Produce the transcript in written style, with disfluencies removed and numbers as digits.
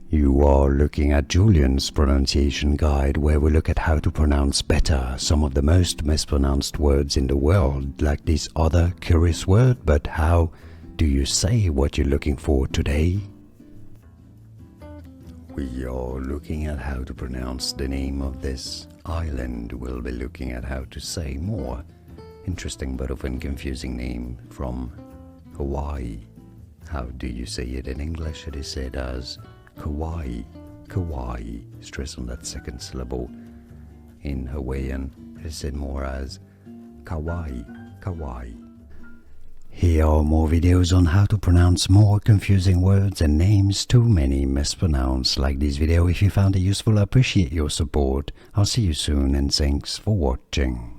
You are looking at Julian's pronunciation guide, where we look at how to pronounce better some of the most mispronounced words in the world, like this other curious word. But how do you say what you're looking for today? We are looking at how to pronounce the name of this island. We'll be looking at how to say more interesting but often confusing name from Hawaii. How do you say it in English? It is said as Kauai, Kauai, stress on that second syllable. In Hawaiian, it is said more as Kauai, Kauai. Here are more videos on how to pronounce more confusing words and names too many mispronounced. Like this video if you found it useful. I appreciate your support. I'll see you soon and thanks for watching.